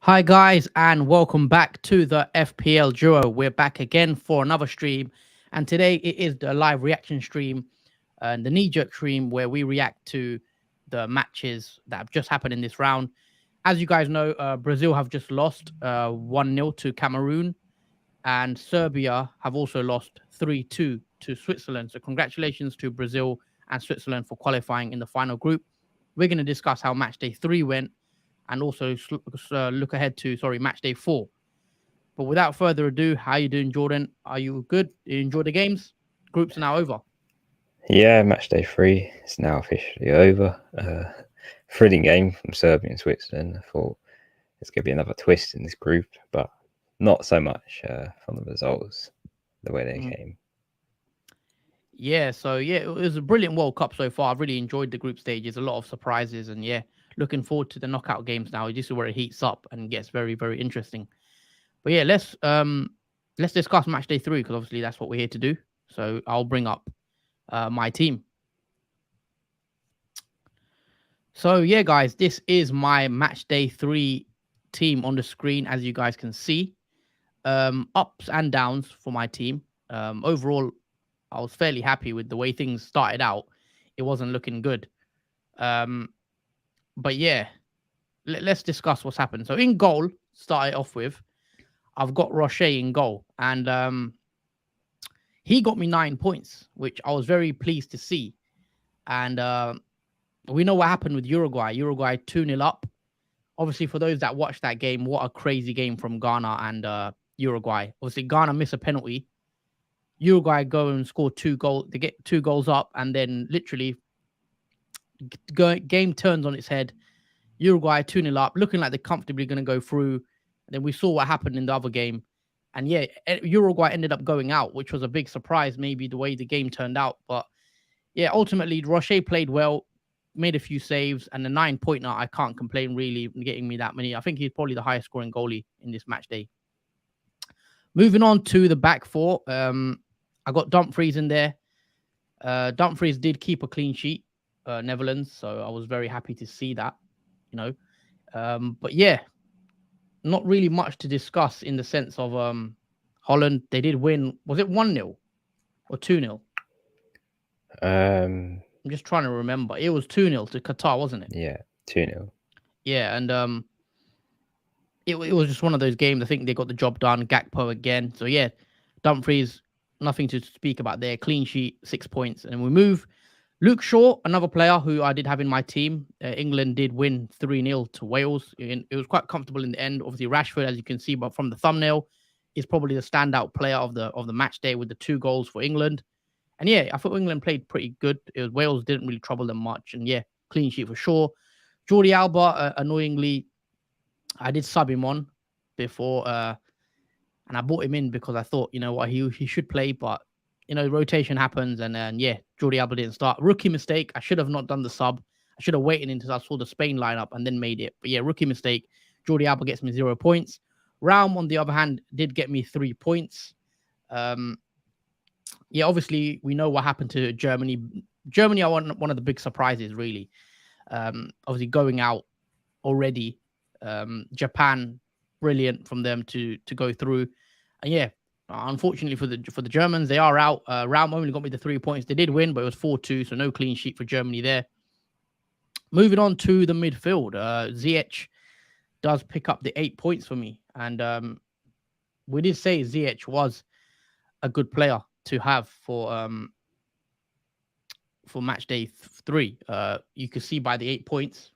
Hi, guys, and welcome back to the FPL Duo. We're back again for another stream, and today it is the live reaction stream and the knee jerk stream where we react to the matches that have just happened in this round. As you guys know, Brazil have just lost 1-0 to Cameroon, and Serbia have also lost 3-2 to Switzerland. So, congratulations to Brazil and Switzerland for qualifying in the final group. We're going to discuss how match day 3 went and also look ahead to, match day 4. But without further ado, how you doing, Jordan? Are you good? You enjoy the games? Groups are now over. Yeah, match day 3 is now officially over. Thrilling game from Serbia and Switzerland. I thought there's going to be another twist in this group, but not so much from the results, the way they came. Yeah, so it was a brilliant World Cup so far. I've really enjoyed the group stages, a lot of surprises, and looking forward to the knockout games now. This is where it heats up and gets very, very interesting. But yeah, let's discuss match day 3 because obviously that's what we're here to do. So I'll bring up my team. So yeah, guys, this is my match day 3 team on the screen, as you guys can see. Ups and downs for my team. Overall, I was fairly happy with the way things started out. It wasn't looking good. But yeah, let's discuss what's happened. So in goal, started off with, I've got Rocher in goal. And he got me 9 points, which I was very pleased to see. And we know what happened with Uruguay. Uruguay 2-0 up. Obviously, for those that watched that game, what a crazy game from Ghana and Uruguay. Obviously, Ghana miss a penalty. Uruguay go and score 2 goals. They get 2 goals up, and then literally game turns on its head. Uruguay 2-0 up, looking like they're comfortably going to go through. And then we saw what happened in the other game. And Uruguay ended up going out, which was a big surprise, maybe the way the game turned out. But ultimately, Rocher played well, made a few saves, and the 9-pointer, I can't complain really getting me that many. I think he's probably the highest scoring goalie in this match day. Moving on to the back four, I got Dumfries in there. Dumfries did keep a clean sheet, Netherlands, so I was very happy to see that, But not really much to discuss in the sense of Holland. They did win. Was it 1-0 or 2-0? I'm just trying to remember. It was 2-0 to Qatar, wasn't it? Yeah, 2-0. Yeah, and it was just one of those games. I think they got the job done. Gakpo again. So Dumfries, nothing to speak about there. Clean sheet, 6 points. And we move. Luke Shaw, another player who I did have in my team. England did win 3-0 to Wales. It was quite comfortable in the end. Obviously, Rashford, as you can see, but from the thumbnail, is probably the standout player of the match day with the 2 goals for England. And I thought England played pretty good. Wales didn't really trouble them much. And clean sheet for sure. Jordi Alba, annoyingly, I did sub him on before, and I brought him in because I thought, he should play, but rotation happens, and then Jordi Alba didn't start. Rookie mistake. I should have not done the sub. I should have waited until I saw the Spain lineup and then made it. But rookie mistake. Jordi Alba gets me 0 points. Raum, on the other hand, did get me 3 points. Obviously we know what happened to Germany. Germany are one of the big surprises, really. Obviously going out already. Japan, brilliant from them to go through. And unfortunately for the Germans, they are out. Raum only got me the 3 points. They did win, but it was 4-2, so no clean sheet for Germany there. Moving on to the midfield, Ziyech does pick up the 8 points for me, and we did say Ziyech was a good player to have for match day 3. You could see by the 8 points.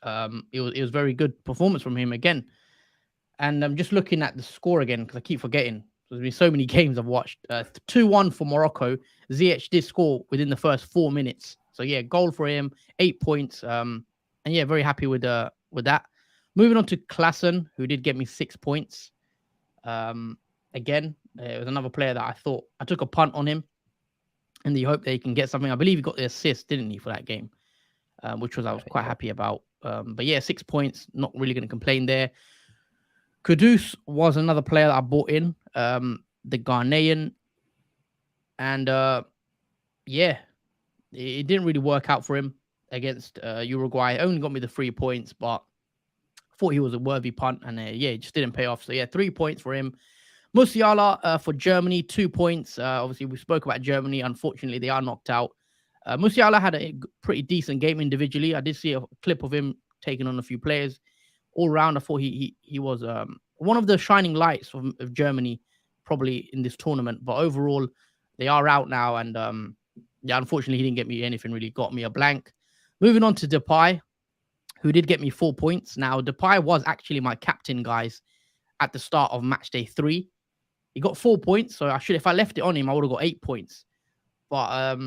It was very good performance from him again. And I'm just looking at the score again because I keep forgetting. There's been so many games I've watched. 2-1 for Morocco. Ziyech did score within the first 4 minutes. So goal for him, 8 points. And very happy with that. Moving on to Klaassen, who did get me 6 points. Again, it was another player that I thought I took a punt on him in the hope that he can get something. I believe he got the assist, didn't he, for that game, which I was quite happy about. But 6 points, not really going to complain there. Kudus was another player that I bought in, the Ghanaian. And yeah, it didn't really work out for him against Uruguay. Only got me the 3 points, but thought he was a worthy punt, and yeah, it just didn't pay off. So yeah, 3 points for him. Musiala for Germany, 2 points. Obviously, we spoke about Germany. Unfortunately, they are knocked out. Musiala had a pretty decent game individually. I did see a clip of him taking on a few players. All round, I thought he was one of the shining lights of Germany, probably in this tournament. But overall, they are out now, and yeah, unfortunately, he didn't get me anything. Really got me a blank. Moving on to Depay, who did get me 4 points. Now, Depay was actually my captain, guys, at the start of match day 3. He got 4 points, so if I left it on him, I would have got 8 points. But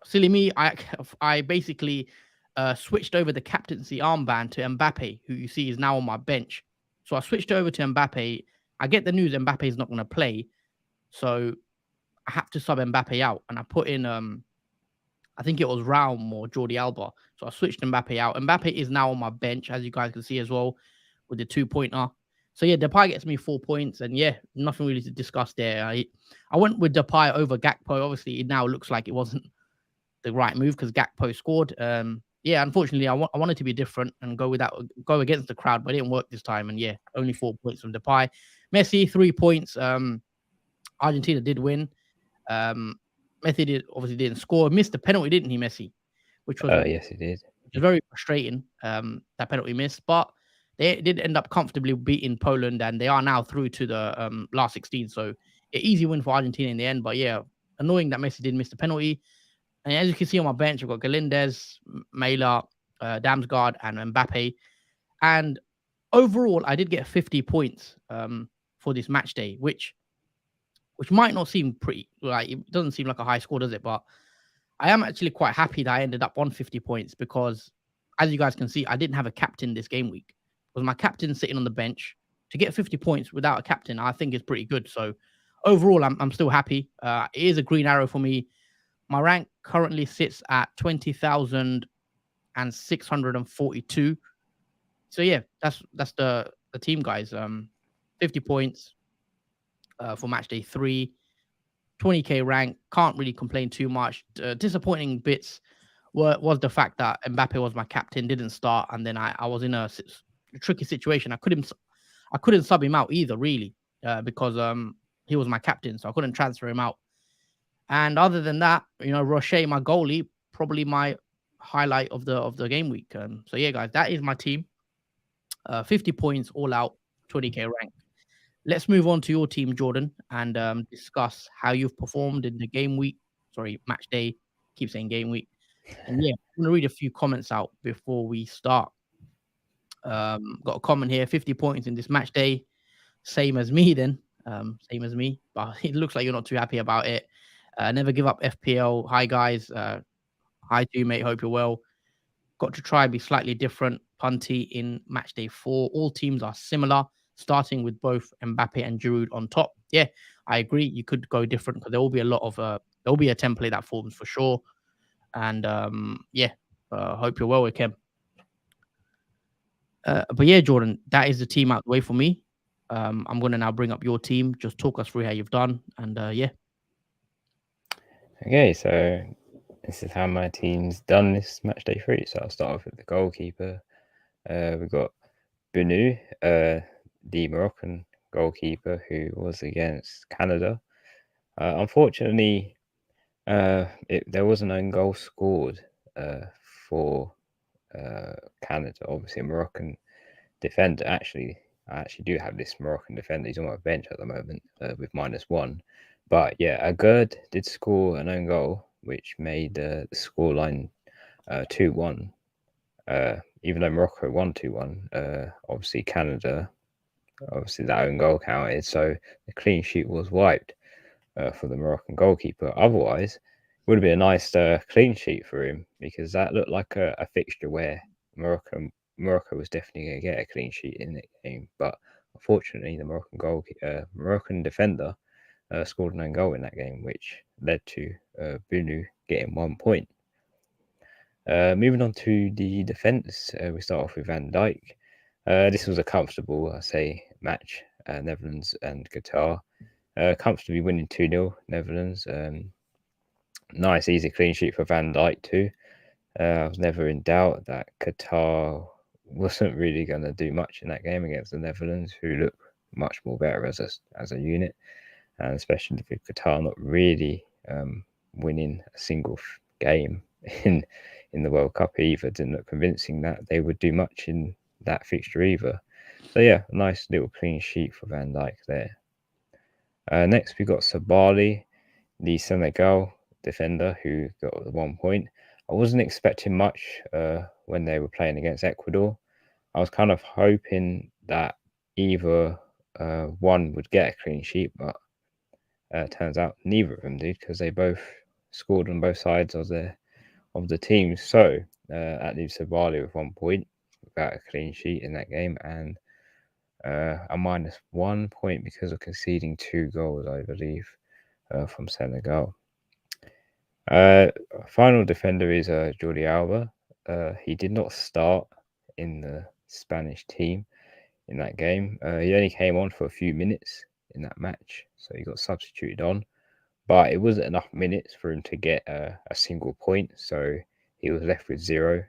silly me, I basically switched over the captaincy armband to Mbappe, who you see is now on my bench. So I switched over to Mbappe. I get the news Mbappe is not going to play, so I have to sub Mbappe out, and I put in I think it was Raum or Jordi Alba. So I switched Mbappe out. Mbappe is now on my bench, as you guys can see as well, with the 2-pointer. So yeah, Depay gets me 4 points, and yeah, nothing really to discuss there. I went with Depay over Gakpo. Obviously, it now looks like it wasn't the right move because Gakpo scored. Yeah, unfortunately, I wanted to be different and go against the crowd, but it didn't work this time. And yeah, only 4 points from Depay. Messi 3 points. Argentina did win. Um, Messi obviously didn't score. Missed the penalty, didn't he, Messi? Which was Yes, it did. very frustrating. That penalty miss, but they did end up comfortably beating Poland, and they are now through to the last 16. So easy win for Argentina in the end. But yeah, annoying that Messi did miss the penalty. And as you can see on my bench, I've got Galindez, Mela, Damsgaard, and Mbappe. And overall, I did get 50 points for this match day, which might not seem pretty, like, it doesn't seem like a high score, does it? But I am actually quite happy that I ended up on 50 points because, as you guys can see, I didn't have a captain this game week. Because my captain sitting on the bench to get 50 points without a captain, I think is pretty good. So overall, I'm still happy. It is a green arrow for me. My rank currently sits at 20,642. So yeah, that's the team, guys. 50 points for match day 3. 20k rank, can't really complain too much. Disappointing bits was the fact that Mbappe was my captain, didn't start, and then I was in a tricky situation. I couldn't sub him out either, really, because he was my captain, so I couldn't transfer him out. And other than that, Rocher, my goalie, probably my highlight of the game week. So yeah, guys, that is my team. 50 points all out, 20k rank. Let's move on to your team, Jordan, and discuss how you've performed in the game week. Sorry, match day. Keep saying game week. And yeah, I'm gonna read a few comments out before we start. Got a comment here: 50 points in this match day, same as me. Then, same as me. But it looks like you're not too happy about it. Never give up FPL. Hi guys. Hi to you, mate. Hope you're well. Got to try be slightly different. Punty in match day 4. All teams are similar, starting with both Mbappe and Giroud on top. Yeah, I agree. You could go different because there will be a lot of there will be a template that forms for sure. And yeah, hope you're well with Kim. But yeah, Jordan, that is the team out the way for me. I'm gonna now bring up your team. Just talk us through how you've done, and yeah. Okay, so this is how my team's done this match day 3. So I'll start off with the goalkeeper. We've got Benu, the Moroccan goalkeeper who was against Canada. Unfortunately, there was an own goal scored for Canada. Obviously, a Moroccan defender. I actually do have this Moroccan defender. He's on my bench at the moment with -1. But yeah, Agurd did score an own goal, which made the scoreline 2-1. Even though Morocco won 2-1, obviously Canada, that own goal counted, so the clean sheet was wiped for the Moroccan goalkeeper. Otherwise, it would have been a nice clean sheet for him because that looked like a fixture where Morocco was definitely going to get a clean sheet in the game. But unfortunately, the Moroccan defender scored an own goal in that game, which led to Bunu getting 1 point. Moving on to the defence, we start off with Van Dijk. This was a comfortable, match. Netherlands and Qatar comfortably winning 2-0 Netherlands. Nice, easy clean sheet for Van Dijk too. I was never in doubt that Qatar wasn't really going to do much in that game against the Netherlands, who look much more better as a unit, and especially with Qatar not really winning a single game in in the World Cup either, didn't look convincing that they would do much in that fixture either. So yeah, nice little clean sheet for Van Dijk there. Next we got Sabali, the Senegal defender who got the 1 point. I wasn't expecting much when they were playing against Ecuador. I was kind of hoping that either one would get a clean sheet, but turns out neither of them did because they both scored on both sides of the team. So that leaves Sabali with 1 point without a clean sheet in that game, and a -1 point because of conceding 2 goals, I believe, from Senegal. Final defender is Jordi Alba. He did not start in the Spanish team in that game. He only came on for a few minutes in that match, so he got substituted on. But it wasn't enough minutes for him to get a single point, so he was left with 0.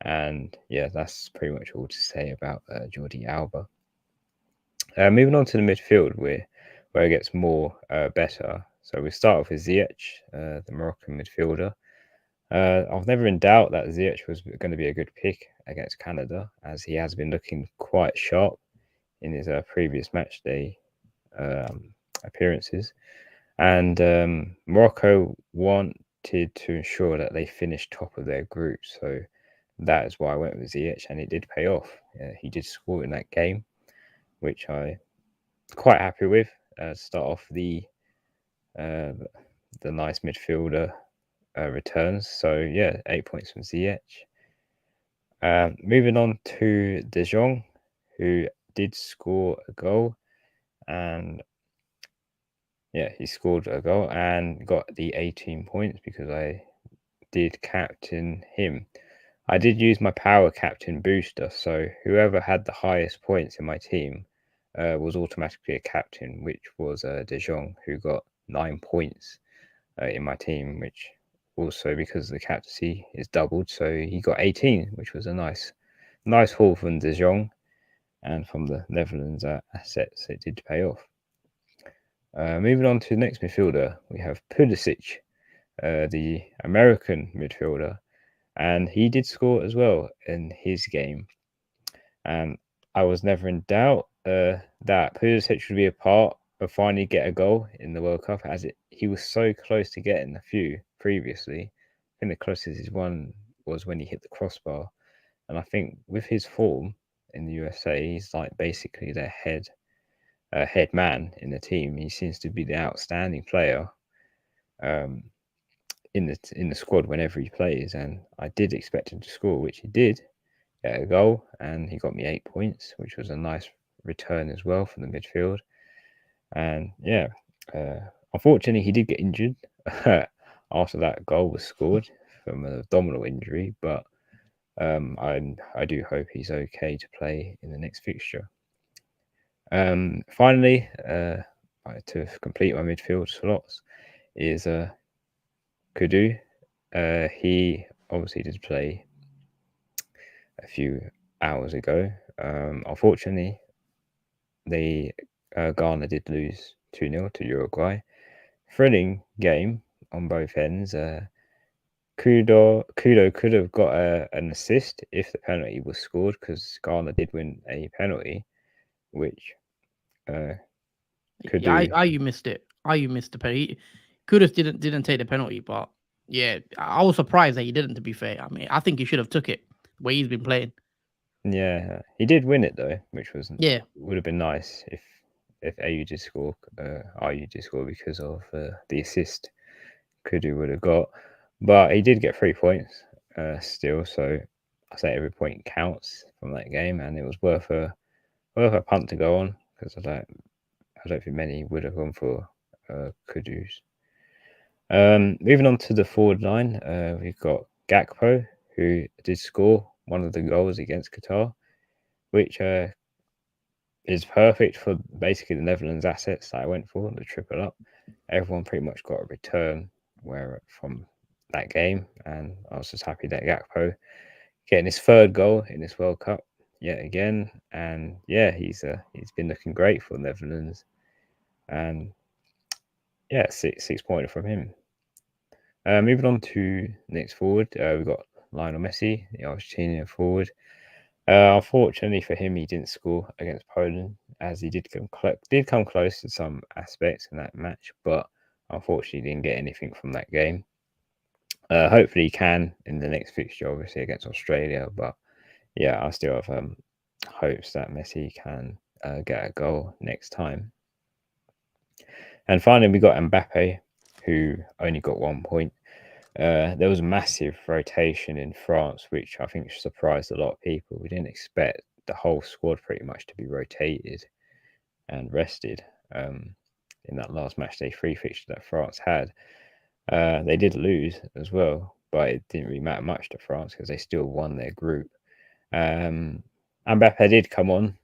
And yeah, that's pretty much all to say about Jordi Alba. Moving on to the midfield, where it gets more better. So we start off with Ziyech, the Moroccan midfielder. I was never in doubt that Ziyech was going to be a good pick against Canada, as he has been looking quite sharp in his previous matchday appearances. And Morocco wanted to ensure that they finished top of their group, so that is why I went with Ziyech, and it did pay off. He did score in that game, which I quite happy with. Start off the nice midfielder returns. So yeah, 8 points from Ziyech. Moving on to De Jong, who did score a goal, and yeah, he scored a goal and got the 18 points because I did captain him. I did use my power captain booster, so whoever had the highest points in my team was automatically a captain, which was De Jong, who got 9 points in my team, which also because the captaincy is doubled, so he got 18, which was a nice haul from De Jong and from the Netherlands assets. It did pay off. Moving on to the next midfielder, we have Pulisic, the American midfielder, and he did score as well in his game. And I was never in doubt that Pulisic would be a part of finally get a goal in the World Cup, as he was so close to getting a few previously. I think the closest his one was when he hit the crossbar, and I think with his form in the USA, he's like basically their head man in the team. He seems to be the outstanding player um, in the squad whenever he plays, and I did expect him to score, which he did. Get a goal, and he got me 8 points, which was a nice return as well from the midfield. And yeah, unfortunately, he did get injured after that goal was scored from an abdominal injury, but I do hope he's okay to play in the next fixture. Finally, to complete my midfield slots is Kudu. He obviously did play a few hours ago. Unfortunately, Ghana did lose 2-0 to Uruguay. Thrilling game on both ends. Kudo could have got an assist if the penalty was scored, because Ghana did win a penalty, which Yeah, Kudu. you missed it. You missed the penalty. Kudus didn't take the penalty, but yeah, I was surprised that he didn't. To be fair, I mean, I think he should have took it the way he's been playing. Yeah, he did win it though, which Yeah, would have been nice if AU did score, RU did score because of the assist Kudu would have got. But he did get 3 points still, so I say every point counts from that game, and it was worth a punt to go on, because I don't think many would have gone for Kudu's. Moving on to the forward line, we've got Gakpo, who did score one of the goals against Qatar, which is perfect for basically the Netherlands assets that I went for, the triple up. Everyone pretty much got a return where from that game, and I was just happy that Gakpo getting his third goal in this World Cup yet again, and yeah, he's been looking great for the Netherlands, and yeah, six pointer from him. Moving on to next forward, we've got Lionel Messi, the Argentinian forward. Unfortunately for him, he didn't score against Poland, as he did come close to some aspects in that match, but unfortunately didn't get anything from that game. Hopefully he can in the next fixture, obviously against Australia, but yeah, I still have hopes that Messi can get a goal next time. And finally, we got Mbappe, who only got 1 point. There was a massive rotation in France, which I think surprised a lot of people. We didn't expect the whole squad pretty much to be rotated and rested in that last Matchday 3 fixture that France had. They did lose as well, but it didn't really matter much to France because they still won their group. Mbappe did come on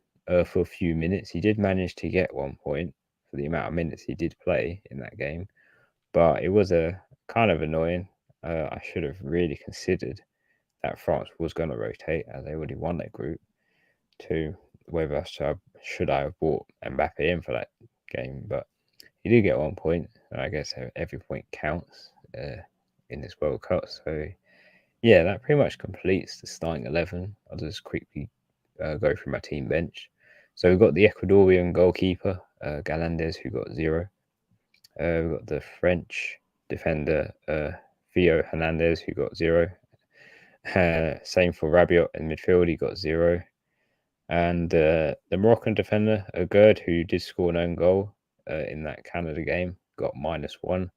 for a few minutes. He did manage to get 1 point for the amount of minutes he did play in that game, but it was a kind of annoying. I should have really considered that France was going to rotate as they already won their group, to whether should I have brought Mbappe in for that game, but he did get 1 point. I guess every point counts in this World Cup. So yeah, that pretty much completes the starting 11. I'll just quickly go through my team bench. So we've got the Ecuadorian goalkeeper, Galandes, who got 0. We've got the French defender, Theo Hernandez, who got 0. Same for Rabiot in midfield, he got 0. And the Moroccan defender, Gerd, who did score an own goal in that Canada game, got -1.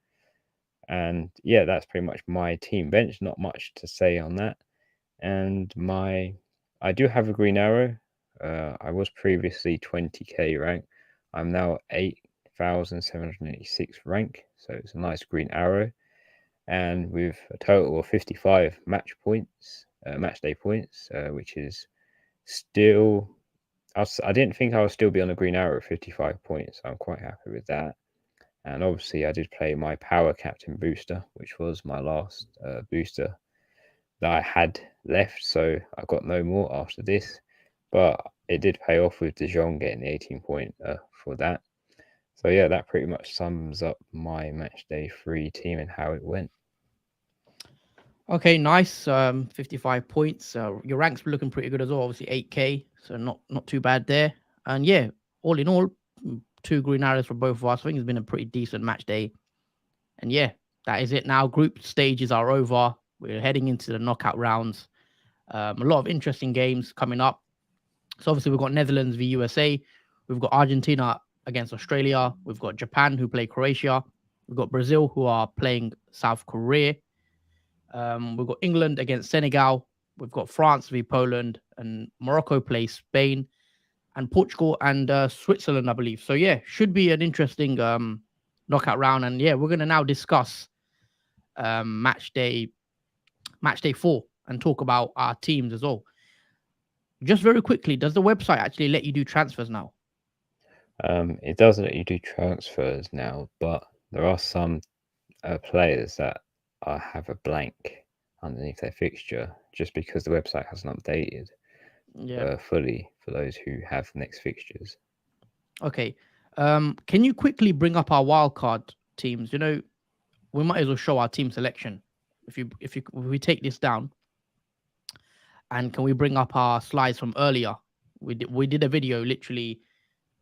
And yeah, that's pretty much my team bench. Not much to say on that. And I do have a green arrow. I was previously 20k rank. I'm now 8,786 rank. So it's a nice green arrow. And with a total of 55 match day points, which is still, I didn't think I would still be on a green arrow at 55 points. So I'm quite happy with that. And obviously, I did play my Power Captain booster, which was my last booster that I had left. So I got no more after this. But it did pay off with De Jong getting the 18 point for that. So yeah, that pretty much sums up my Matchday 3 team and how it went. Okay, nice. 55 points. Your ranks were looking pretty good as well. Obviously 8k, so not too bad there. And yeah, all in all, 2 green arrows for both of us. I think it's been a pretty decent match day. And yeah, that is it now. Group stages are over. We're heading into the knockout rounds. A lot of interesting games coming up. So obviously we've got Netherlands v USA. We've got Argentina against Australia. We've got Japan who play Croatia. We've got Brazil who are playing South Korea. We've got England against Senegal. We've got France v Poland, and Morocco plays Spain, and Portugal and Switzerland, I believe. So yeah, should be an interesting knockout round. And yeah, we're going to now discuss match day 4 and talk about our teams as well. Just very quickly, does the website actually let you do transfers now? It does let you do transfers now, but there are some players that have a blank underneath their fixture just because the website hasn't updated fully for those who have next fixtures. Okay. Can you quickly bring up our wildcard teams? You know, we might as well show our team selection. If we take this down, and can we bring up our slides from earlier? We did a video literally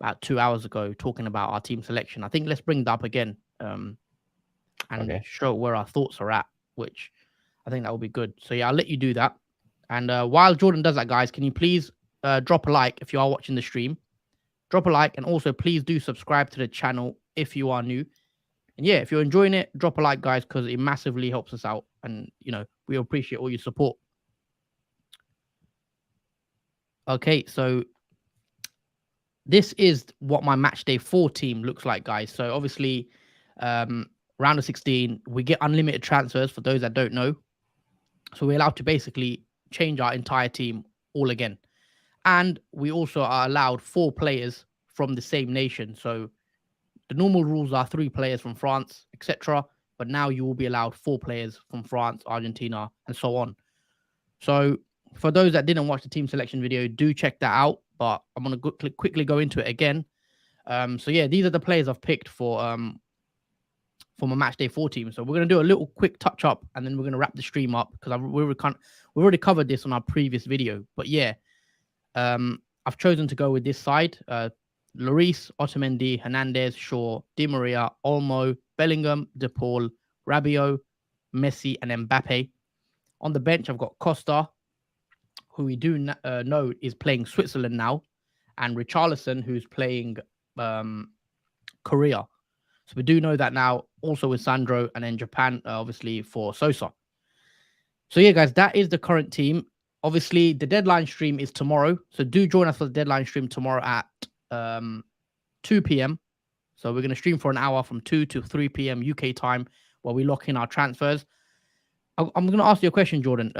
about 2 hours ago talking about our team selection. I think let's bring that up again and show where our thoughts are at, which I think that will be good. So yeah, I'll let you do that. And while Jordan does that, guys, can you please drop a like if you are watching the stream? Drop a like, and also please do subscribe to the channel if you are new. And yeah, if you're enjoying it, drop a like, guys, because it massively helps us out. And, you know, we appreciate all your support. Okay, so this is what my match day 4 team looks like, guys. So obviously, round of 16, we get unlimited transfers for those that don't know. So we're allowed to basically change our entire team all again. And we also are allowed 4 players from the same nation. So the normal rules are 3 players from France, etc. but now you will be allowed 4 players from France, Argentina, and so on. So for those that didn't watch the team selection video, do check that out. But I'm gonna quickly go into it again. So yeah, these are the players I've picked for my match day 4 team. So we're gonna do a little quick touch up, and then we're gonna wrap the stream up because we already covered this on our previous video. But yeah, I've chosen to go with this side. Lloris, Otamendi, Hernandez, Shaw, Di Maria, Olmo, Bellingham, De Paul, Rabiot, Messi, and Mbappe. On the bench, I've got Costa, who we do know is playing Switzerland now, and Richarlison, who's playing Korea. So we do know that now, also with Sandro, and then Japan, obviously, for Sosa. So yeah, guys, that is the current team. Obviously, the deadline stream is tomorrow. So do join us for the deadline stream tomorrow at 2 p.m. So we're going to stream for an hour from 2 to 3 p.m. UK time while we lock in our transfers. I'm going to ask you a question, Jordan.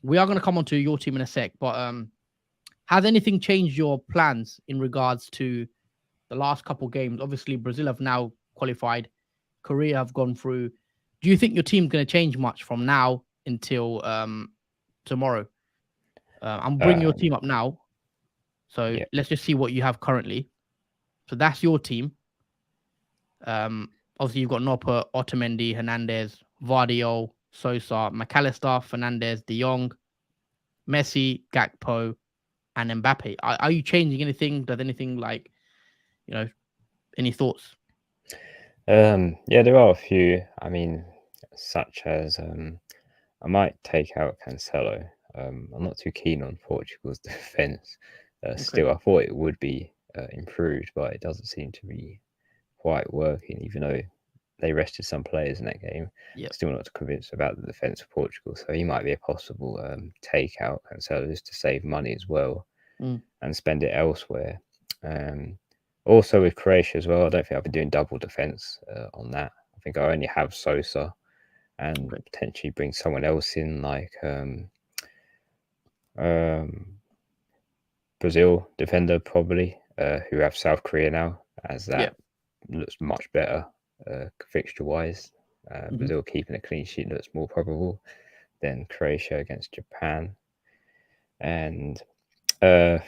We are going to come on to your team in a sec, but has anything changed your plans in regards to the last couple games? Obviously, Brazil have now qualified. Korea have gone through. Do you think your team's going to change much from now until tomorrow? I'm bringing your team up now. So let's just see what you have currently. So that's your team. Obviously, you've got Nopa, Otamendi, Hernandez, Vardiol, Sosa, McAllister, Fernandez, De Jong, Messi, Gakpo, and Mbappe. Are you changing anything? Does anything like, any thoughts? Yeah, there are a few. I mean, such as I might take out Cancelo. I'm not too keen on Portugal's defense. Still, I thought it would be improved, but it doesn't seem to be quite working, even though they rested some players in that game. Still not convinced about the defense of Portugal, so he might be a possible take out Cancelo just to save money as well and spend it elsewhere. Also with Croatia as well, I don't think I'll be doing double defense on that. I think I only have Sosa and potentially bring someone else in, like Brazil defender probably, who have South Korea now, as that looks much better fixture wise. Brazil keeping a clean sheet looks more probable than Croatia against Japan, and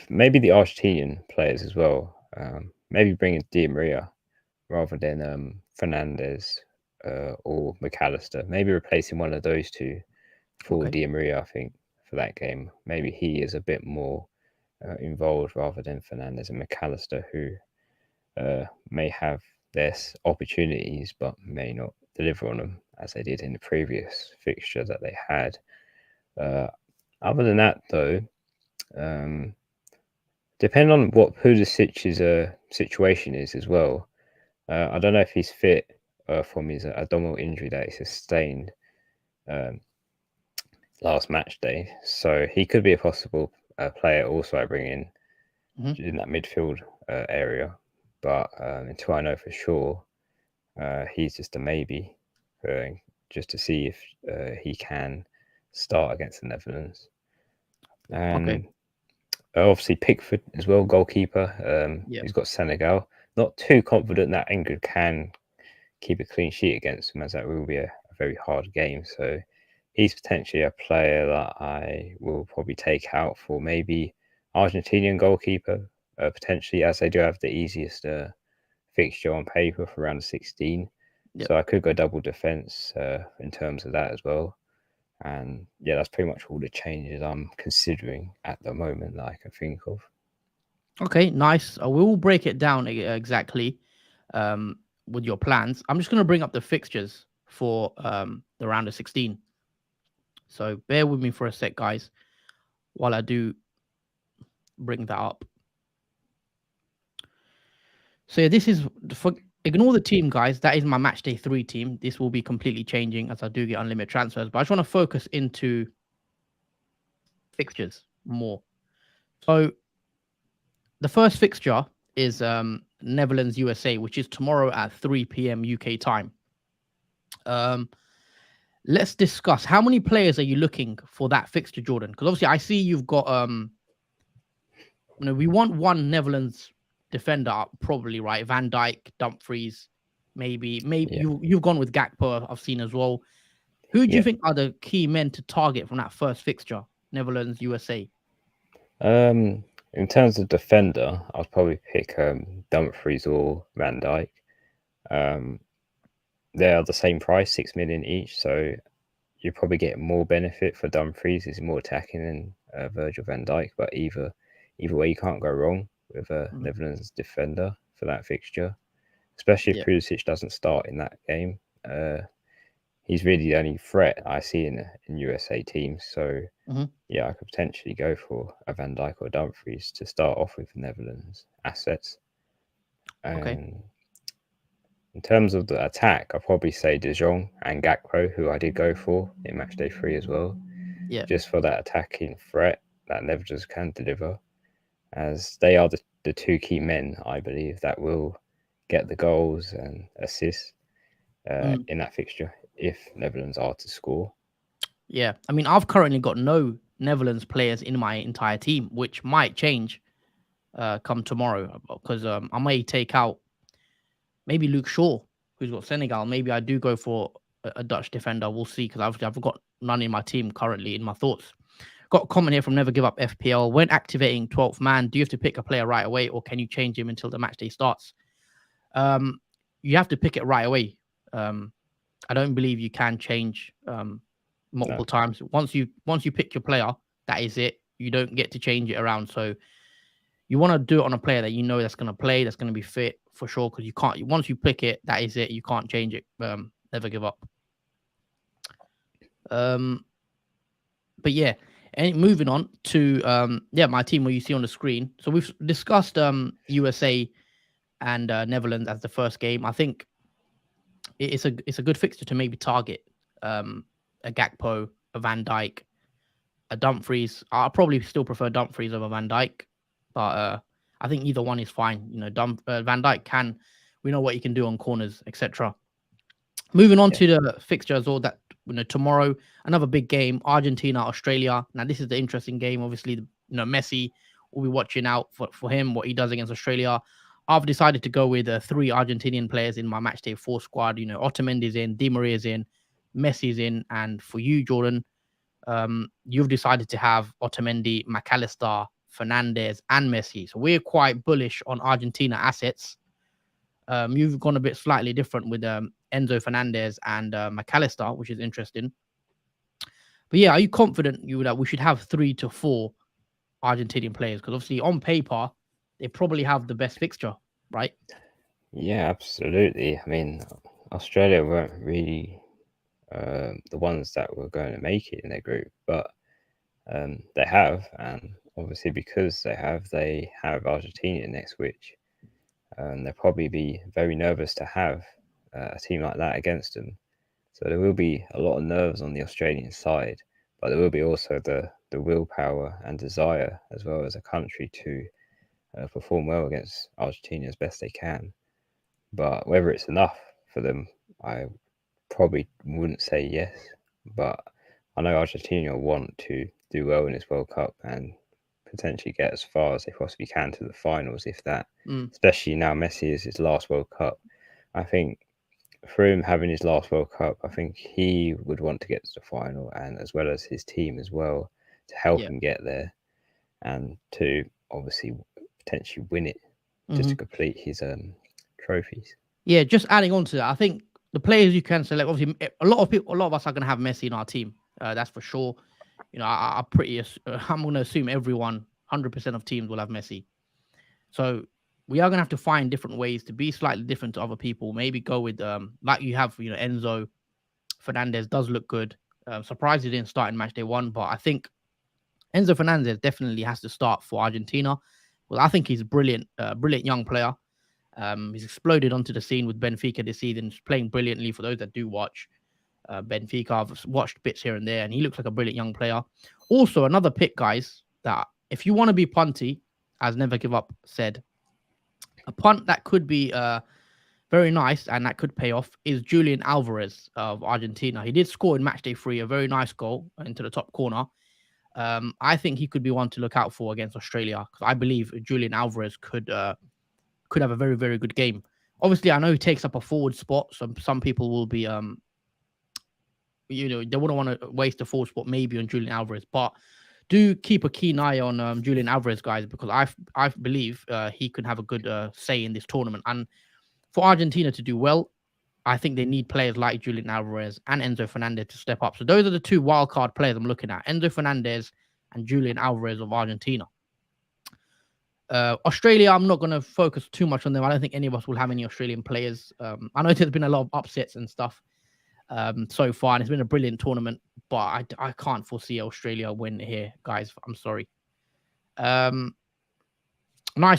maybe the Argentinian players as well. Maybe bringing Di Maria rather than Fernandez or McAllister. Maybe replacing one of those two for Di Maria, I think, for that game. Maybe he is a bit more involved rather than Fernandez and McAllister, who may have their opportunities but may not deliver on them as they did in the previous fixture that they had. Other than that, though, depending on who the situation is as well. I don't know if he's fit from his abdominal injury that he sustained last match day, so he could be a possible player also I bring in that midfield area. But until I know for sure, he's just a maybe, just to see if he can start against the Netherlands. And obviously Pickford as well, goalkeeper. He's got Senegal. Not too confident that England can keep a clean sheet against him, as that will be a very hard game. So he's potentially a player that I will probably take out for maybe Argentinian goalkeeper, potentially, as they do have the easiest fixture on paper for round of 16. So I could go double defense in terms of that as well. And yeah, that's pretty much all the changes I'm considering at the moment that I can think of. Okay, nice. We will break it down exactly with your plans. I'm just going to bring up the fixtures for the round of 16. So bear with me for a sec, guys, while I do bring that up. So yeah, this is ignore the team, guys. That is my match day 3 team. This will be completely changing as I do get unlimited transfers. But I just want to focus into fixtures more. So the first fixture is Netherlands USA, which is tomorrow at 3 p.m. UK time. Let's discuss, how many players are you looking for that fixture, Jordan? Because obviously I see you've got we want one Netherlands defender up, probably, right? Van Dijk, Dumfries, Maybe Yeah. you've gone with Gakpo. I've seen as well. Who do you Yeah. think are the key men to target from that first fixture? Netherlands, USA. In terms of defender, I'd probably pick Dumfries or Van Dijk. Um, they are the same price, 6 million each, so you probably get more benefit for Dumfries. He's more attacking than Virgil van Dijk, but either way, you can't go wrong with a Mhm. Netherlands defender for that fixture, especially if Yeah. Pulisic doesn't start in that game. He's really the only threat I see in USA teams. So Hmm. yeah, I could potentially go for a Van Dijk or Dumfries to start off with Netherlands assets. Okay. And in terms of the attack, I'll probably say De Jong and Gakpo, who I did go for in Matchday 3 as well, Yeah. just for that attacking threat that Netherlands can deliver, as they are the two key men, I believe, that will get the goals and assists Mm. in that fixture if Netherlands are to score. Yeah. I mean, I've currently got no Netherlands players in my entire team, which might change come tomorrow because I may take out maybe Luke Shaw, who's got Senegal. Maybe I do go for a Dutch defender. We'll see because I've got none in my team currently in my thoughts. Got a comment here from Never Give Up FPL. When activating 12th man, do you have to pick a player right away or can you change him until the match day starts? Um, you have to pick it right away. Um, I don't believe you can change No, multiple times. Once you pick your player, that is it. You don't get to change it around. So you want to do it on a player that you know that's going to play, that's going to be fit for sure. Because you can't once you pick it, that is it. You can't change it. Never give up. Um, but yeah, and moving on to yeah, my team where you see on the screen. So we've discussed USA and Netherlands as the first game. I think it's a good fixture to maybe target a Gakpo, a Van Dyke, a Dumfries. I probably still prefer Dumfries over Van Dyke, but I think either one is fine. You know, Van Dyke can, we know what he can do on corners, etc. Moving on yeah, to the fixture as well. That tomorrow, another big game: Argentina, Australia. Now this is the interesting game. Obviously, Messi will be watching out for him what he does against Australia. I've decided to go with three Argentinian players in my matchday four squad. Otamendi's in, Di Maria's in, Messi's in, and for you, Jordan, you've decided to have Otamendi, McAllister, Fernandez, and Messi. So we're quite bullish on Argentina assets. You've gone a bit slightly different with Enzo Fernandez and McAllister, which is interesting. But yeah, are you confident that we should have 3 to 4 Argentinian players? Because obviously on paper they probably have the best fixture, right? yeah, absolutely. I mean, Australia weren't really the ones that were going to make it in their group, but they have, and obviously because they have Argentina next, which they'll probably be very nervous to have a team like that against them. So there will be a lot of nerves on the Australian side, but there will be also the willpower and desire as well as a country to perform well against Argentina as best they can. But whether it's enough for them, I probably wouldn't say yes. But I know Argentina want to do well in this World Cup and potentially get as far as they possibly can to the finals, if that. Mm, Especially now Messi is his last World Cup. I think for him having his last World Cup, I think he would want to get to the final, and as well as his team as well, to help yeah. him get there and to obviously potentially win it just Hmm. to complete his trophies. Yeah, just adding on to that, I think the players you can select, obviously, a lot of people, a lot of us are going to have Messi in our team. That's for sure. I'm going to assume everyone, 100% of teams will have Messi. So we are going to have to find different ways to be slightly different to other people. Maybe go with like you have, Enzo Fernandez does look good. Surprised he didn't start in match day one, but I think Enzo Fernandez definitely has to start for Argentina. Well, I think he's brilliant, brilliant young player. He's exploded onto the scene with Benfica this season. He's playing brilliantly for those that do watch Benfica. I've watched bits here and there, and he looks like a brilliant young player. Also, another pick, guys, that if you want to be punty, as Never Give Up said, a punt that could be very nice and that could pay off is Julian Alvarez of Argentina. He did score in match day 3, a very nice goal into the top corner. I think he could be one to look out for against Australia because I believe Julian Alvarez could have a very, very good game Obviously, I know he takes up a forward spot, so some people will be they wouldn't want to waste a forward spot maybe on Julian Alvarez, but do keep a keen eye on Julian Alvarez, guys, because I believe he could have a good say in this tournament. And for Argentina to do well, I think they need players like Julian Alvarez and Enzo Fernandez to step up. So those are the two wildcard players I'm looking at: Enzo Fernandez and Julian Alvarez of Argentina. Australia, I'm not going to focus too much on them. I don't think any of us will have any Australian players. I know there's been a lot of upsets and stuff so far, and it's been a brilliant tournament, but I can't foresee Australia win here, guys. I'm sorry. Nice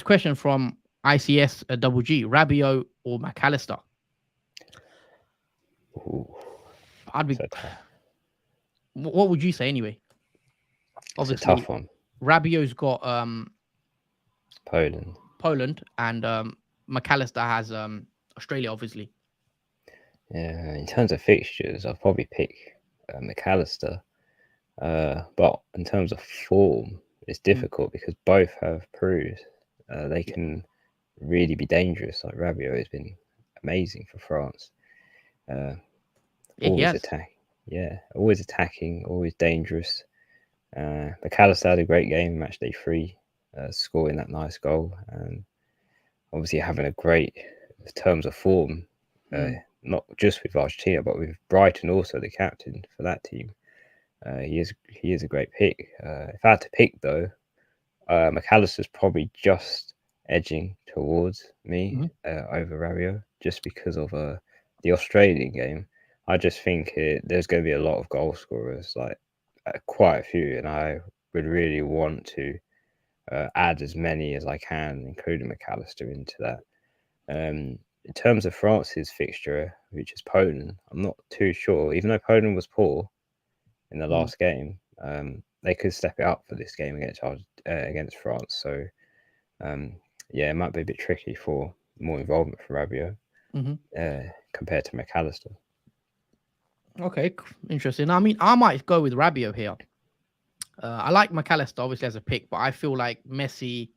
question from ICS Double G: Rabiot or McAllister? Ooh, I'd be. so tough. What would you say anyway? It's a Obviously, tough one. Rabiot's got Poland. and McAllister has Australia, obviously. Yeah, in terms of fixtures, I'll probably pick McAllister. But in terms of form, it's difficult because both have proved they can really be dangerous. Like Rabiot has been amazing for France. Always always attacking, always dangerous. McAllister had a great game, Matchday 3, scoring that nice goal, and obviously having a great terms of form, not just with Argentina but with Brighton, also the captain for that team. He is a great pick. If I had to pick though, McAllister's probably just edging towards me over Rabiot, just because of the Australian game. I just think there's going to be a lot of goal scorers, like quite a few, and I would really want to add as many as I can, including McAllister, into that. In terms of France's fixture, which is Poland, I'm not too sure. Even though Poland was poor in the last game, they could step it up for this game against France. So, yeah, it might be a bit tricky for more involvement for Rabiot compared to McAllister. Okay, interesting. I mean, I might go with Rabiot here. I like McAllister obviously as a pick, but I feel like Messi,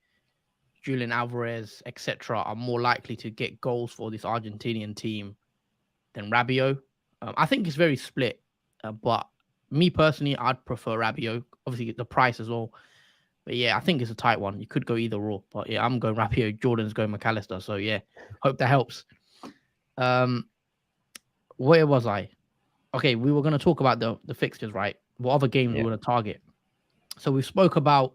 Julian Alvarez, etc., are more likely to get goals for this Argentinian team than Rabiot. I think it's very split, but me personally, I'd prefer Rabiot. Obviously, the price as well. But yeah, I think it's a tight one. You could go either or. But yeah, I'm going Rabiot. Jordan's going McAllister. So yeah, hope that helps. Where was I? Okay, we were going to talk about the fixtures, right? What other games we want to target? So we spoke about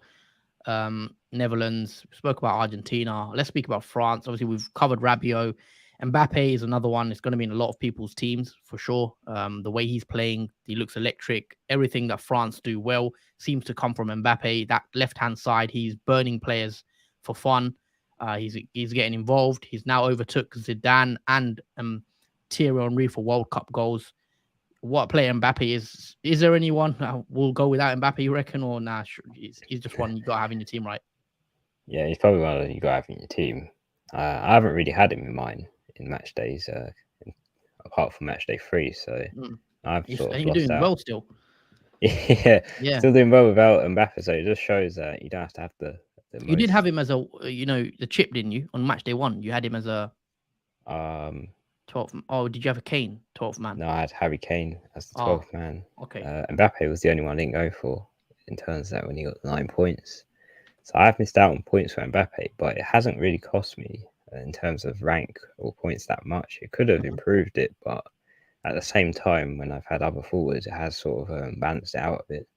Netherlands, we spoke about Argentina. Let's speak about France. Obviously, we've covered Rabiot. Mbappe is another one. It's going to be in a lot of people's teams for sure. The way he's playing, he looks electric. Everything that France do well seems to come from Mbappe. That left-hand side, he's burning players for fun. He's getting involved. He's now overtook Zidane and Thierry Henry for World Cup goals. What player Mbappe is? Is there anyone will go without Mbappe, you reckon, or nah? He's just one you got to have in your team, right? Yeah, he's probably one that you got to have in your team. I haven't really had him in mine in match days, apart from Matchday 3. So I've sort of lost doing out. well still. yeah, still doing well without Mbappe. So it just shows that you don't have to have the you did have him as a the chip, didn't you? On Matchday 1, you had him as a 12th. Oh, did you have a Kane 12th man? No, I had Harry Kane as the 12th man. Okay. Mbappe was the only one I didn't go for in terms of that when he got 9 points. So I've missed out on points for Mbappe, but it hasn't really cost me in terms of rank or points that much. It could have improved it, but at the same time, when I've had other forwards, it has sort of balanced it out a bit.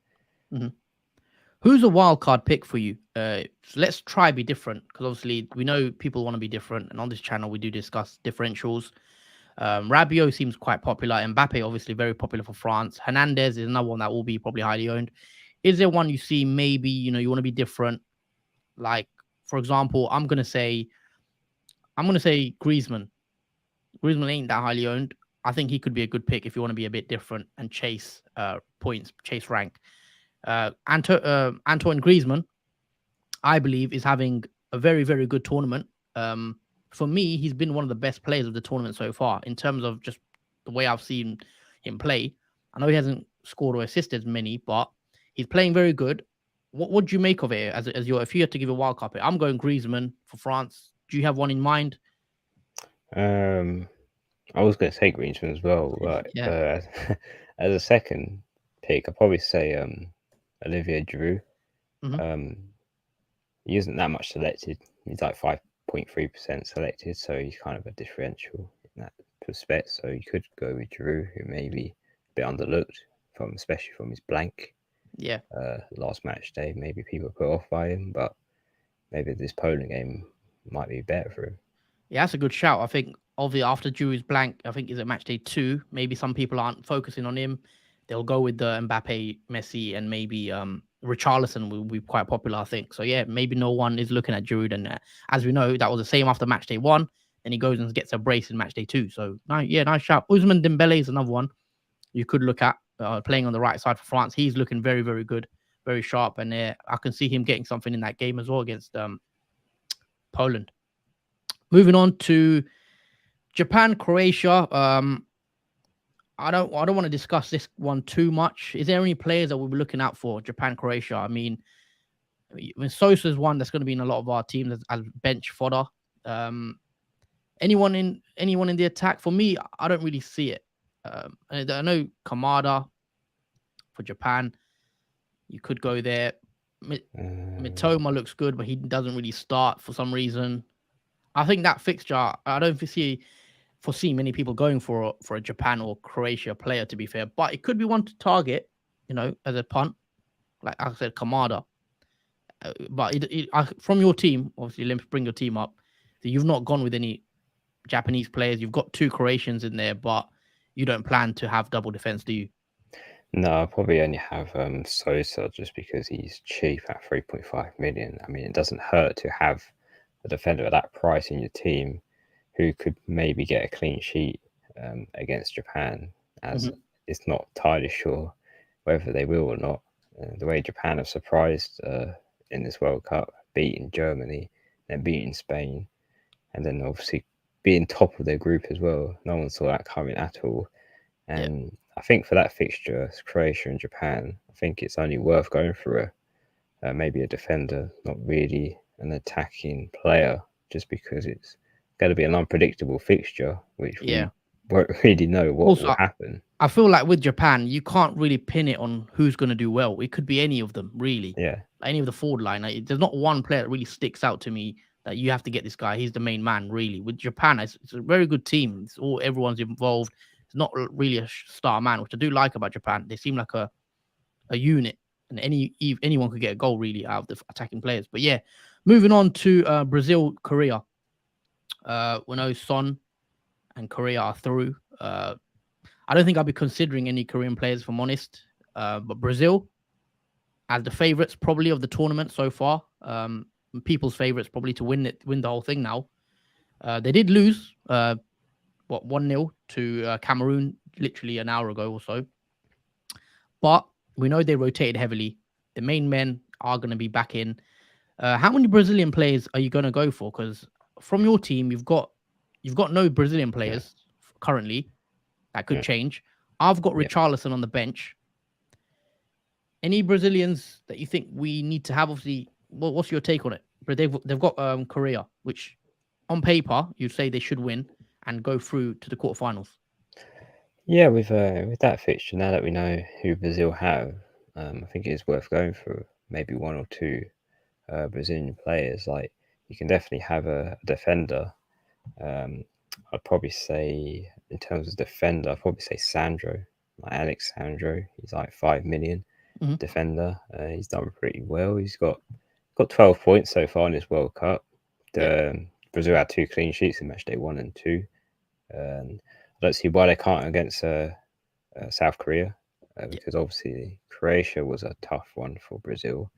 Who's a wild card pick for you? So let's try be different, because obviously we know people want to be different, and on this channel we do discuss differentials. Rabiot seems quite popular. Mbappe obviously very popular for France. Hernandez is another one that will be probably highly owned. Is there one you see maybe you want to be different? Like, for example, I'm gonna say Griezmann. Griezmann ain't that highly owned. I think he could be a good pick if you want to be a bit different and chase points, chase rank. Antoine Griezmann, I believe, is having a very, very good tournament. For me, he's been one of the best players of the tournament so far in terms of just the way I've seen him play. I know he hasn't scored or assisted many, but he's playing very good. What do you make of it if you had to give a wild card pick? I'm going Griezmann for France. Do you have one in mind? Um, I was going to say Greenspan as well, but Yeah. as a second pick, I'd probably say Olivier Giroud. Hmm. Um, he isn't that much selected. He's like 5.3% selected, so he's kind of a differential in that respect. So you could go with Giroud, who may be a bit underlooked from, especially from his blank Yeah. last match day. Maybe people are put off by him, but maybe this Poland game might be better for him. Yeah, that's a good shout. I think obviously after Drew's blank, I think is it match day two. Maybe some people aren't focusing on him. They'll go with the Mbappe, Messi, and maybe Richarlison will be quite popular, I think. So yeah, maybe no one is looking at Giroud, and as we know, that was the same after match day one. Then he goes and gets a brace in match day two. So yeah, nice shout. Usman Dembele is another one you could look at playing on the right side for France. He's looking very, very good, very sharp, and I can see him getting something in that game as well against Poland. Moving on to Japan, Croatia. I don't want to discuss this one too much. Is there any players that we'll be looking out for Japan, Croatia? I mean, Sosa's one that's going to be in a lot of our teams as bench fodder. Um, anyone in the attack for me, I don't really see it. I know Kamada for Japan. You could go there. Mitoma looks good, but he doesn't really start for some reason. I think that fixture, I don't foresee many people going for a Japan or Croatia player, to be fair. But it could be one to target, as a punt, like I said, Kamada. But from your team, obviously, let me bring your team up. So you've not gone with any Japanese players. You've got two Croatians in there, but you don't plan to have double defense, do you? No, I'll probably only have Sosa just because he's cheap at 3.5 million. I mean, it doesn't hurt to have a defender at that price in your team who could maybe get a clean sheet against Japan, as Hmm. it's not entirely sure whether they will or not. The way Japan have surprised in this World Cup, beating Germany, then beating Spain, and then obviously being top of their group as well. No one saw that coming at all. Yeah, And I think for that fixture, Croatia and Japan, I think it's only worth going for maybe a defender, not really an attacking player, just because it's going to be an unpredictable fixture, which we yeah. won't really know what Also, will happen. I feel like with Japan, you can't really pin it on who's going to do well. It could be any of them, really. Yeah, Like any of the forward line. Like, there's not one player that really sticks out to me that you have to get this guy. He's the main man, really. With Japan, it's a very good team. Everyone's involved. It's not really a star man, which I do like about Japan. They seem like a unit, and anyone could get a goal really out of the attacking players. But yeah, moving on to Brazil, Korea. We know Son and Korea are through. I don't think I'll be considering any Korean players, if I'm honest. But Brazil, as the favourites probably of the tournament so far, people's favourites probably to win the whole thing now. They did lose, 1-0 to Cameroon literally an hour ago or so. But we know they rotated heavily. The main men are going to be back in. How many Brazilian players are you going to go for? Because from your team, you've got no Brazilian yeah, players currently. That could yeah, change. I've got yeah. Richarlison on the bench. Any Brazilians that you think we need to have? Obviously, what's your take on it? But they've got Korea, which on paper you'd say they should win and go through to the quarterfinals. Yeah, with that fixture, now that we know who Brazil have, I think it is worth going for maybe one or two Brazilian players. Like you can definitely have a defender. Um, I'd probably say in terms of defender, I'd probably say Sandro, like Alex Sandro. He's like 5 million Hmm. defender. He's done pretty well. He's got 12 points so far in this World Cup. Yeah, Brazil had two clean sheets in match day 1 and 2. And I don't see why they can't against South Korea, yeah, because obviously Croatia was a tough one for Brazil,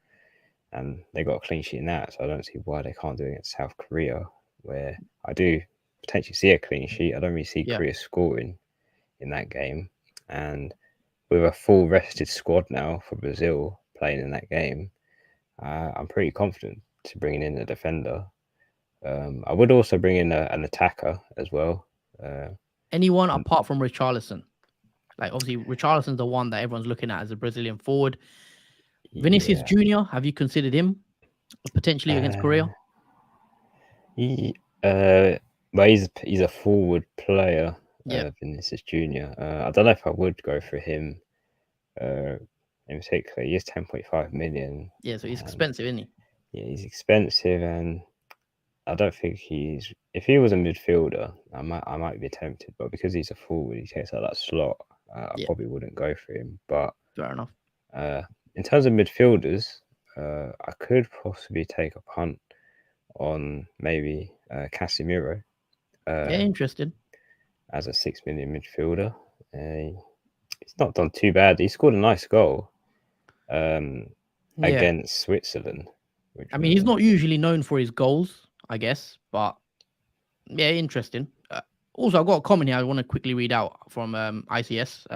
and they got a clean sheet in that. So I don't see why they can't do it against South Korea, where I do potentially see a clean sheet. I don't really see yeah. Korea scoring in that game, and with a full rested squad now for Brazil playing in that game, I'm pretty confident to bring in a defender. I would also bring in an attacker as well. Uh, Anyone and apart from Richarlison? Like obviously Richarlison's the one that everyone's looking at as a Brazilian forward. Vinicius yeah, Junior, have you considered him potentially against uh, Korea? Ye- uh, but he's a forward player, Yeah, Vinicius Junior. I don't know if I would go for him. Uh, in particular, he is 10.5 million. yeah. So he's And expensive, isn't he? yeah, he's expensive, and I don't think he's. If he was a midfielder, I might be tempted, but because he's a forward, he takes out that slot. I Yeah, probably wouldn't go for him. But fair enough. uh, in terms of midfielders, I could possibly take a punt on maybe Casemiro Yeah, uh, interesting. as a 6 million midfielder. He's not done too bad. He scored a nice goal um, Yeah, against Switzerland, which I was mean, he's not usually known for his goals, I guess, but yeah, interesting. Also, I've got a comment here I want to quickly read out from ICS.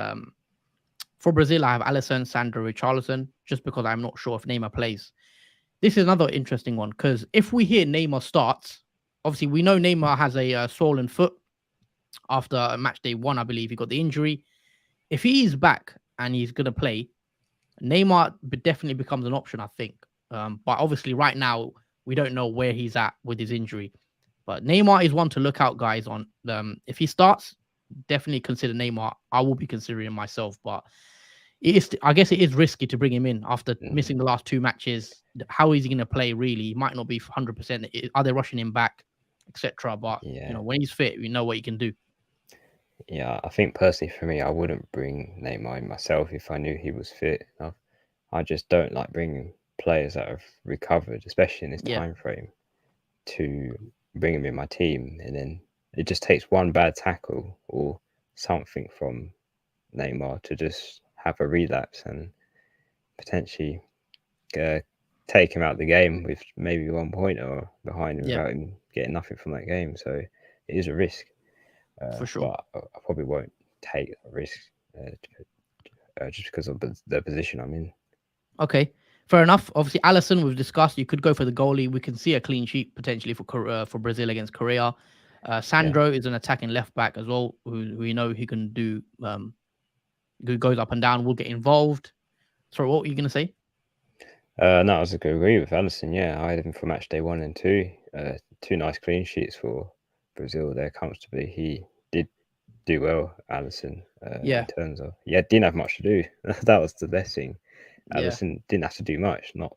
For Brazil, I have Alisson, Sandro, Richarlison, just because I'm not sure if Neymar plays. This is another interesting one because if we hear Neymar starts, obviously we know Neymar has a swollen foot after match day one, I believe he got the injury. If he is back and he's going to play, Neymar definitely becomes an option, I think. But obviously, right now, we don't know where he's at with his injury. But Neymar is one to look out, guys. On if he starts, definitely consider Neymar. I will be considering him myself, but it is. I guess it is risky to bring him in after mm, missing the last two matches. How is he going to play? Really, he might not be 100%. Are they rushing him back, etc.? But yeah, when he's fit, we know what he can do. yeah. I think personally for me, I wouldn't bring Neymar in myself if I knew he was fit enough. I just don't like bringing players that have recovered, especially in this Yeah, time frame, to bring him in my team, and then it just takes one bad tackle or something from Neymar to just have a relapse and potentially uh, take him out of the game with maybe 1 point or behind him yeah, without him getting nothing from that game. So it is a risk, for sure. but I probably won't take a risk just because of the position I'm in. Okay, fair enough. Obviously, Allison, we've discussed. You could go for the goalie. We can see a clean sheet potentially for Brazil against Korea. Yeah. Sandro is an attacking left back as well, who we know he can do. Who goes up and down, will get involved. Sorry, what were you gonna say? No, I was going to agree with Alison. Yeah, I had him for match day 1 and 2. Two nice clean sheets for Brazil there comfortably. He did do well, Alison, in Yeah, terms of, yeah, didn't have much to do. That was the best thing. yeah. Alison didn't have to do much. Not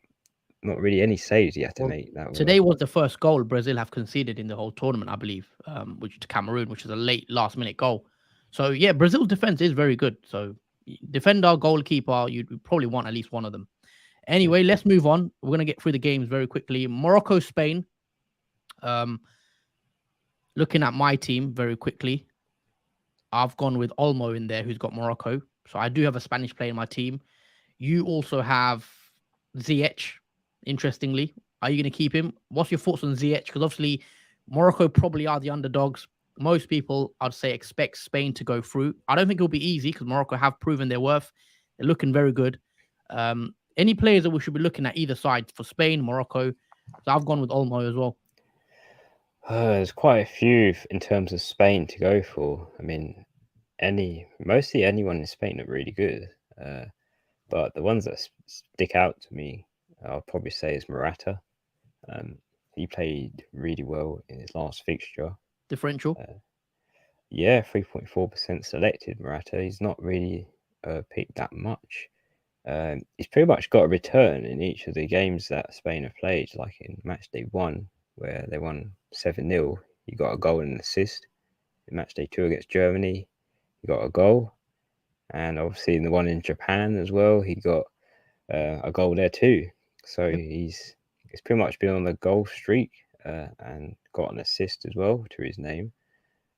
really any saves he had to Well, make. That were today was the first goal Brazil have conceded in the whole tournament, I believe, which to Cameroon, which is a late last minute goal. So yeah, Brazil's defense is very good. So defender, goalkeeper, you'd probably want at least one of them. yeah. Anyway, let's move on. We're gonna get through the games very quickly. Morocco, Spain. Um, Looking at my team very quickly, I've gone with Olmo in there, who's got Morocco. So I do have a Spanish player in my team. You also have Ziyech, interestingly. Are you going to keep him? What's your thoughts on Ziyech? Because obviously, Morocco probably are the underdogs. Most people, I'd say, expect Spain to go through. I don't think it'll be easy because Morocco have proven their worth. They're looking very good. Any players that we should be looking at either side for Spain, Morocco? So I've gone with Olmo as well. There's quite a few in terms of Spain to go for. I mean, mostly anyone in Spain are really good. But the ones that stick out to me, I'll probably say is Morata. Um, he played really well in his last fixture. Differential. Uh, yeah, 3.4% selected Morata. He's not really picked that much. He's pretty much got a return in each of the games that Spain have played, like in match day 1, where they won 7-0. He got a goal and an assist. In match day 2 against Germany, he got a goal. And obviously in the one in Japan as well, he got a goal there too. So Yep. he's pretty much been on the goal streak and got an assist as well to his name.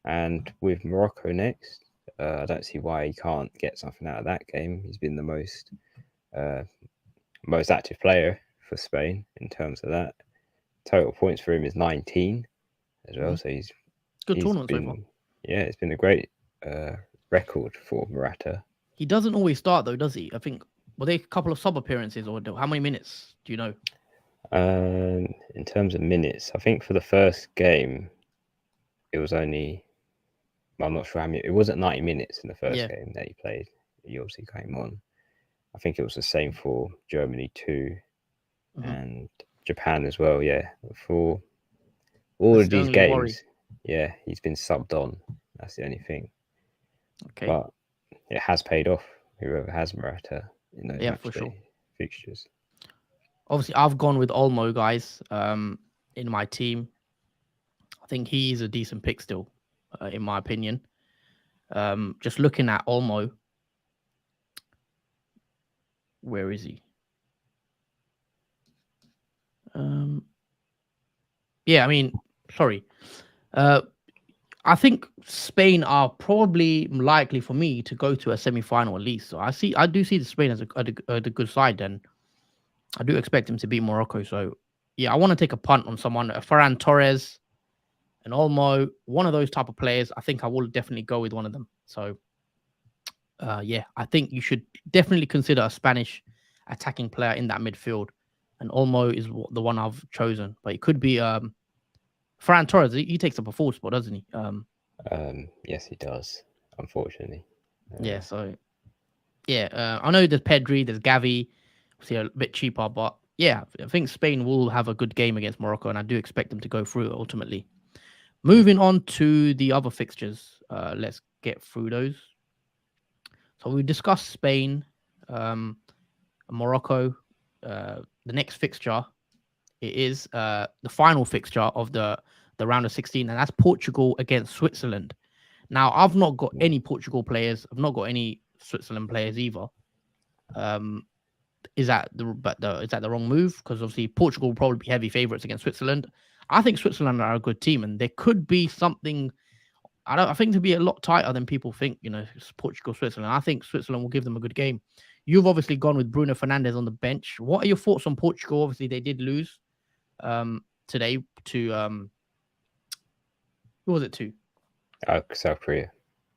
And with Morocco next, I don't see why he can't get something out of that game. He's been the uh, most active player for Spain in terms of that. Total points for him is 19 as well. Mhm. So Good he's tournament so far. been yeah, it's been a great record for Morata. He doesn't always start though, does he? I think were they a couple of sub appearances or how many minutes do you know? In terms of minutes, I think for the first game it was only, I'm not sure how many. It wasn't 90 minutes in the first Yeah. game that he played. He obviously came on. I think it was the same for Germany too Hmm. and Japan as well. Yeah, for all That's of the these only worry. games. yeah, he's been subbed on. That's the only thing. Okay. But it has paid off. Whoever has Morata in those Yeah, match for sure. day fixtures. Obviously, I've gone with Olmo, guys, in my team. I think he's a decent pick still, in my opinion. Just looking at Olmo, where is he? Um, yeah, I mean, sorry. Uh, I think Spain are probably likely for me to go to a semi-final at least. So I do see the Spain as a good side, and I do expect him to beat Morocco. So yeah, I want to take a punt on someone, Ferran Torres and Olmo, one of those type of players. I think I will definitely go with one of them. So yeah, I think you should definitely consider a Spanish attacking player in that midfield, and Olmo is the one I've chosen. But it could be Ferran Torres. He takes up a forward spot, doesn't he? Yes, he does. Unfortunately, Yeah. So yeah, I know there's Pedri, there's Gavi, obviously a bit cheaper, but yeah, I think Spain will have a good game against Morocco, and I do expect them to go through ultimately. Moving on to the other fixtures, let's get through those. So we discussed Spain, um, Morocco. The next fixture it is the final fixture of the round of 16, and that's Portugal against Switzerland. Now, I've not got mm, any Portugal players. I've not got any Switzerland players either. Um, is that the wrong move? Because obviously Portugal will probably be heavy favourites against Switzerland. I think Switzerland are a good team, and there could be something. I think to be a lot tighter than people think. It's Portugal, Switzerland. I think Switzerland will give them a good game. You've obviously gone with Bruno Fernandes on the bench. What are your thoughts on Portugal? Obviously, they did lose today to who was it to? South Korea.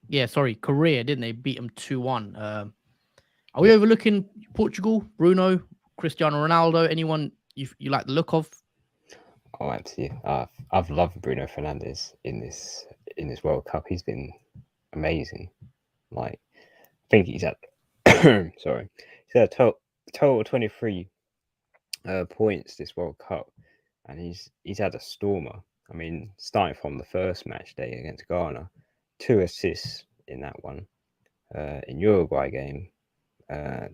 Yeah, sorry, Korea, didn't they beat them 2-1? Are we Yeah. overlooking Portugal? Bruno, Cristiano Ronaldo, anyone you like the look of? Oh, absolutely. I've loved Bruno Fernandes in this World Cup. He's been amazing. Like, I think he's at sorry, he's at a total 23 points this World Cup, and he's had a stormer. I mean, starting from the first match day against Ghana, 2 assists in that one. In Uruguay game,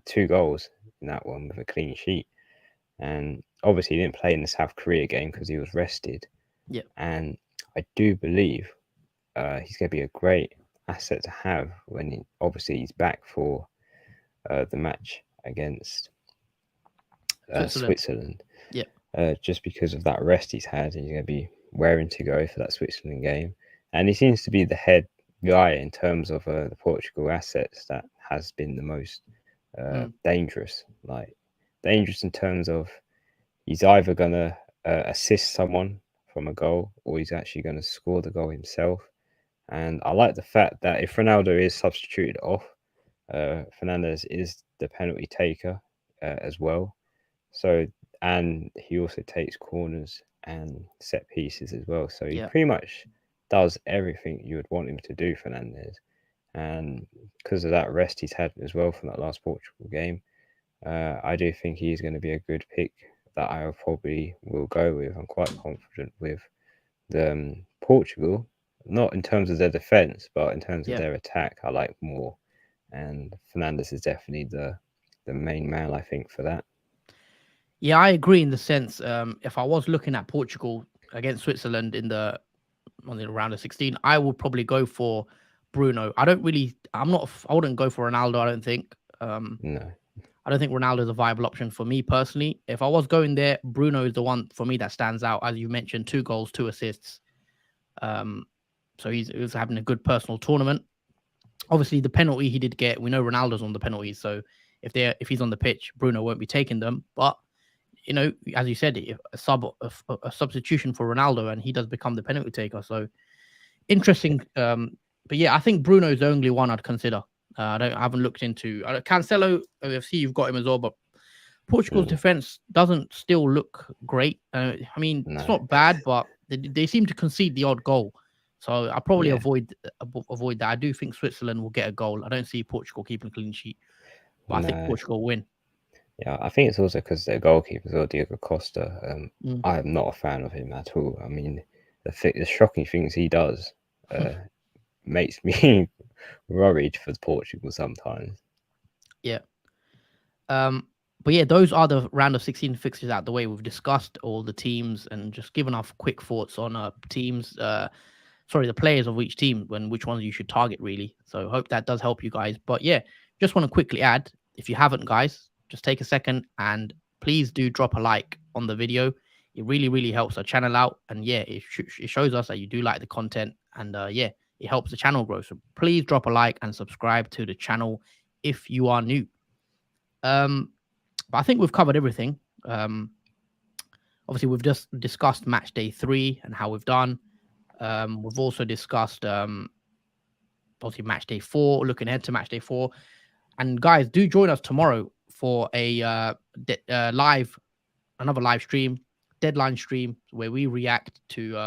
2 goals in that one with a clean sheet. And obviously, he didn't play in the South Korea game because he was rested. Yeah, And I do believe he's going to be a great asset to have when obviously he's back for the match against Switzerland. Switzerland. Yeah, Just because of that rest he's had, he's going to be raring to go for that Switzerland game. And he seems to be the head guy in terms of the Portugal assets that has been the most mm, dangerous. Like, dangerous in terms of he's either going to assist someone from a goal or he's actually going to score the goal himself. And I like the fact that if Ronaldo is substituted off, Fernandez is the penalty taker as well. So, and he also takes corners and set pieces as well. So he yeah, pretty much does everything you would want him to do, Fernandez. And because of that rest he's had as well from that last Portugal game, I do think he's going to be a good pick that I probably will go with. I'm quite confident with the Portugal, not in terms of their defense, but in terms of yeah. their attack. I like more, and Fernandez is definitely the main man I think for that. Yeah, I agree in the sense. If I was looking at Portugal against Switzerland in the on the round of 16, I would probably go for Bruno. I don't really. I'm not. I wouldn't go for Ronaldo. I don't think. No, I don't think Ronaldo is a viable option for me personally. If I was going there, Bruno is the one for me that stands out. As you mentioned, 2 goals, 2 assists. Um, so he's having a good personal tournament. Obviously, the penalty he did get, we know Ronaldo's on the penalties. So if he's on the pitch, Bruno won't be taking them. But as you said, if a substitution for Ronaldo, and he does become the penalty taker. So yeah, interesting. But yeah, I think Bruno's the only one I'd consider. I haven't looked into Cancelo. I see you've got him as well, but Portugal's mm, defense doesn't still look great. I mean, it's no, not bad, but they seem to concede the odd goal. So I probably yeah, avoid that. I do think Switzerland will get a goal. I don't see Portugal keeping a clean sheet, but I think no. Portugal will win. Yeah, I think it's also because their goalkeeper, well, Diego Costa. Mm, I am not a fan of him at all. I mean, the shocking things he does makes me worried for Portugal sometimes. Yeah. But yeah, those are the round of 16 fixtures out the way. We've discussed all the teams and just given our quick thoughts on teams. Sorry, the players of each team and which ones you should target really. So hope that does help you guys. But yeah, just want to quickly add, if you haven't, guys, just take a second and please do drop a like on the video. It really, really helps our channel out. And yeah, it shows us that you do like the content. And yeah, it helps the channel grow. So please drop a like and subscribe to the channel if you are new. But I think we've covered everything. Obviously, we've just discussed match day 3 and how we've done. We've also discussed obviously match day 4, looking ahead to match day 4. And guys, do join us tomorrow for a another live stream, deadline stream, where we react to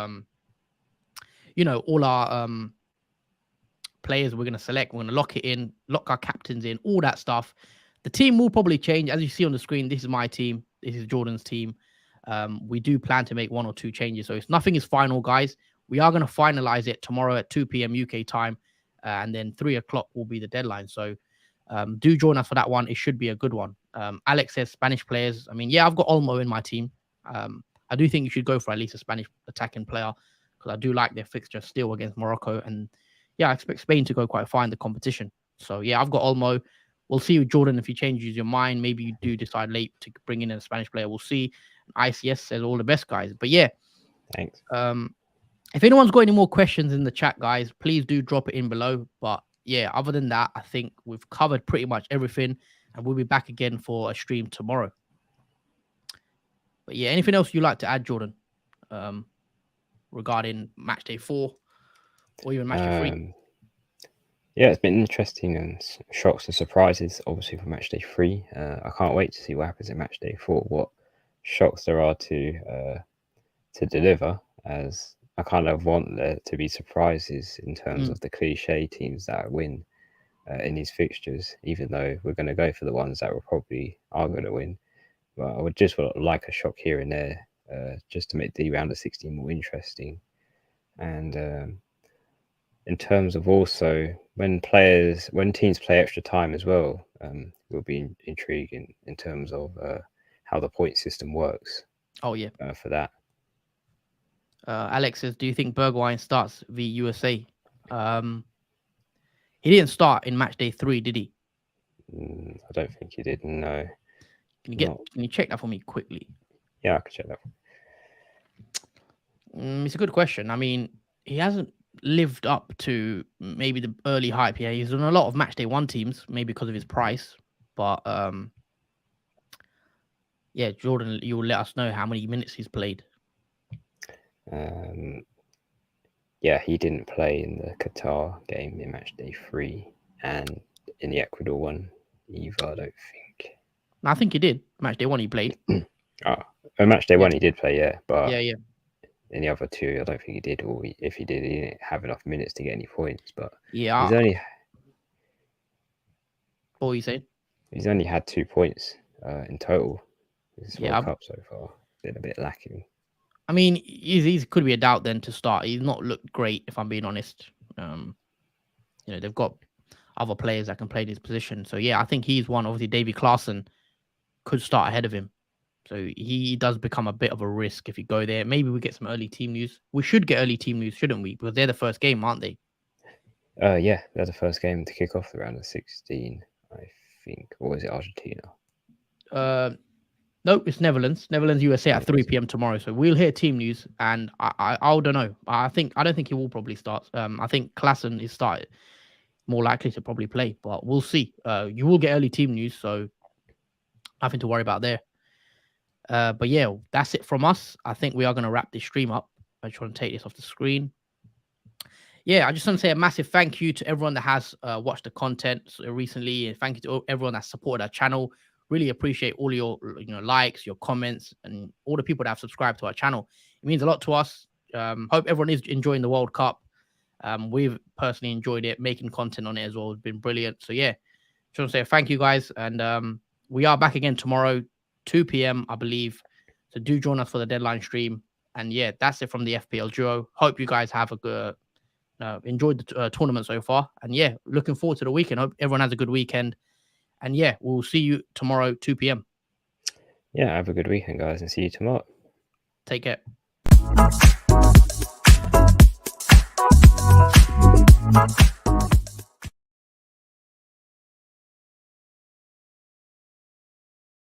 all our players we're going to select. We're going to lock it in, lock our captains in, all that stuff. The team will probably change. As you see on the screen, this is my team. This is Jordan's team. We do plan to make 1 or 2 changes. So nothing is final, guys. We are going to finalize it tomorrow at 2 p.m. UK time. And then 3 o'clock will be the deadline. So do join us for that one. It should be a good one. Alex says Spanish players. I mean, yeah, I've got Olmo in my team. I do think you should go for at least a Spanish attacking player because I do like their fixture still against Morocco. And yeah, I expect Spain to go quite far in the competition. So yeah, I've got Olmo. We'll see with Jordan if he changes your mind. Maybe you do decide late to bring in a Spanish player. We'll see. ICS says all the best, guys. But yeah, Thanks. If anyone's got any more questions in the chat, guys, please do drop it in below. But yeah, other than that, I think we've covered pretty much everything, and we'll be back again for a stream tomorrow. But yeah, anything else you'd like to add, Jordan, regarding match day 4 or even match day 3? Yeah, it's been interesting and shocks and surprises, obviously, for match day 3. I can't wait to see what happens in match day 4, what shocks there are to deliver, as I kind of want there to be surprises in terms of the cliche teams that win in these fixtures, even though we're going to go for the ones that probably are going to win. But I would just like a shock here and there, just to make the round of 16 more interesting. And in terms of also when teams play extra time as well, will be intriguing in terms of how the point system works. Oh yeah, for that. Alex says, "Do you think Bergwijn starts v USA?" He didn't start in match day 3, did he? I don't think he did. No. Can you check that for me quickly? Yeah, I can check that. It's a good question. I mean, he hasn't lived up to maybe the early hype. Yeah, he's on a lot of match day 1 teams, maybe because of his price. But yeah, Jordan, you will let us know how many minutes he's played. Yeah, he didn't play in the Qatar game in match day 3, and in the Ecuador one either, I don't think. I think he did. Match day 1 he played. Match day 1 he did play, yeah. But yeah. In the other 2, I don't think he did, or if he did, he didn't have enough minutes to get any points. But yeah, he's only. What were you saying? He's only had 2 points in total this World Cup so far. Been a bit lacking. I mean, he could be a doubt then to start. He's not looked great, if I'm being honest. They've got other players that can play this position. So yeah, I think he's one. Obviously, Davy Klaassen could start ahead of him. So he does become a bit of a risk if you go there. Maybe we get some early team news. We should get early team news, shouldn't we? Because they're the first game, aren't they? Yeah, they're the first game to kick off the round of 16, I think. Or is it Argentina? Nope, it's Netherlands. Netherlands, USA at 3 p.m. tomorrow. So we'll hear team news, and I don't know. I don't think he will probably start. I think Klaassen is started more likely to probably play, but we'll see. You will get early team news, so nothing to worry about there. But yeah, that's it from us. I think we are going to wrap this stream up. I just want to take this off the screen. Yeah, I just want to say a massive thank you to everyone that has watched the content recently, and thank you to everyone that supported our channel. Really appreciate all your likes, your comments, and all the people that have subscribed to our channel. It means a lot to us. Hope everyone is enjoying the World Cup. We've personally enjoyed it. Making content on it as well has been brilliant. So yeah, just want to say thank you guys, and we are back again tomorrow, 2 p.m. I believe. So do join us for the deadline stream. And yeah, that's it from the FPL duo. Hope you guys have a good, enjoyed the tournament so far. And yeah, looking forward to the weekend. Hope everyone has a good weekend. And yeah, we'll see you tomorrow, 2 p.m. Yeah, have a good weekend, guys, and see you tomorrow. Take care.